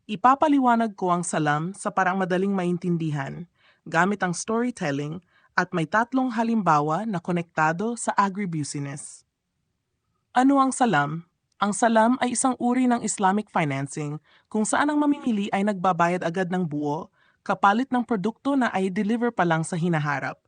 Ipapaliwanag ko ang salam sa parang madaling maintindihan gamit ang storytelling at may tatlong halimbawa na konektado sa agribusiness. Ano ang salam? Ang salam ay isang uri ng Islamic financing kung saan ang mamimili ay nagbabayad agad ng buo kapalit ng produkto na ay deliver pa lang sa hinaharap.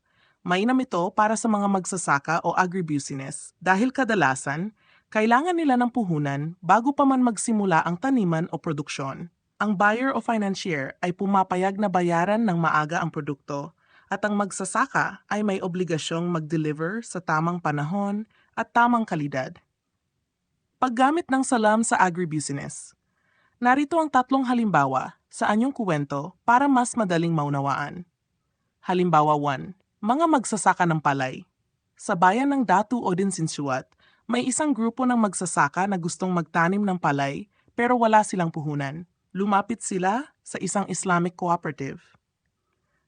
Mainam ito para sa mga magsasaka o agribusiness dahil kadalasan, kailangan nila ng puhunan bago pa man magsimula ang taniman o produksyon. Ang buyer o financier ay pumapayag na bayaran ng maaga ang produkto at ang magsasaka ay may obligasyong mag-deliver sa tamang panahon at tamang kalidad. Paggamit ng salam sa agribusiness. Narito ang tatlong halimbawa sa anyong kuwento para mas madaling maunawaan. Halimbawa 1. Mga magsasaka ng palay. Sa bayan ng Datu o Dinsinsuat, may isang grupo ng magsasaka na gustong magtanim ng palay pero wala silang puhunan. Lumapit sila sa isang Islamic cooperative.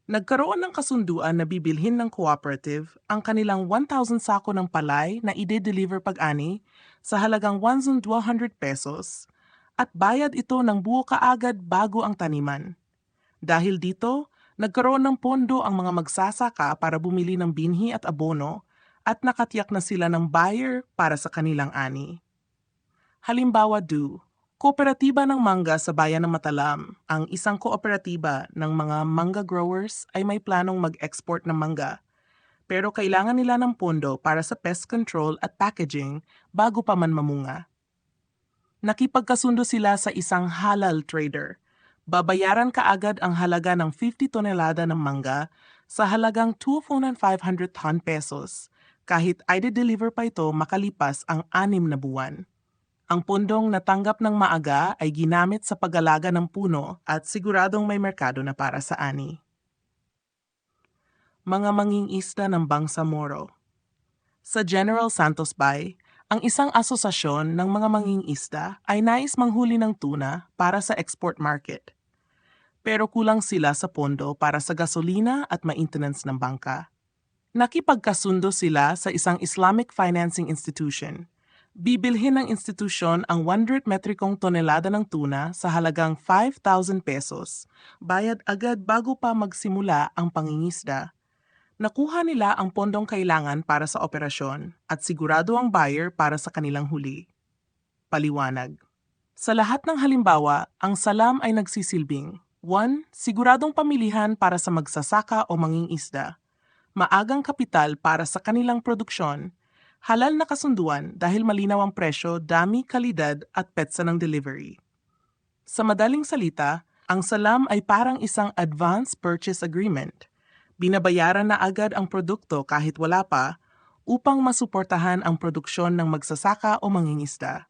Nagkaroon ng kasunduan na bibilhin ng cooperative ang kanilang 1,000 sako ng palay na ide-deliver pag-ani sa halagang 1,200 pesos at bayad ito ng buo kaagad bago ang taniman. Dahil dito, nagkaroon ng pondo ang mga magsasaka para bumili ng binhi at abono at nakatiyak na sila ng buyer para sa kanilang ani. Halimbawa 2. Kooperatiba ng mangga sa bayan ng Matalam. Ang isang kooperatiba ng mga mangga growers ay may planong mag-export ng mangga, pero kailangan nila ng pondo para sa pest control at packaging bago pa man mamunga. Nakipagkasundo sila sa isang halal trader. Babayaran kaagad ang halaga ng 50 tonelada ng mangga sa halagang 2,500 pesos kahit i-deliver pa ito makalipas ang 6 na buwan. Ang pundong natanggap ng maaga ay ginamit sa pag-alaga ng puno at siguradong may merkado na para sa ani. Mga mangingisda ng Bangsamoro. Sa General Santos Bay, ang isang asosasyon ng mga mangingisda ay nais manghuli ng tuna para sa export market. Pero kulang sila sa pondo para sa gasolina at maintenance ng bangka. Nakipagkasundo sila sa isang Islamic financing institution. Bibilhin ng institusyon ang 100 metrikong tonelada ng tuna sa halagang 5,000 pesos. Bayad agad bago pa magsimula ang pangingisda. Nakuha nila ang pondong kailangan para sa operasyon at sigurado ang buyer para sa kanilang huli. Paliwanag. Sa lahat ng halimbawa, ang salam ay nagsisilbing 1. Siguradong pamilihan para sa magsasaka o mangingisda. Maagang kapital para sa kanilang produksyon, halal na kasunduan dahil malinaw ang presyo, dami, kalidad at petsa ng delivery. Sa madaling salita, ang salam ay parang isang advance purchase agreement. Binabayaran na agad ang produkto kahit wala pa upang masuportahan ang produksyon ng magsasaka o mangingisda.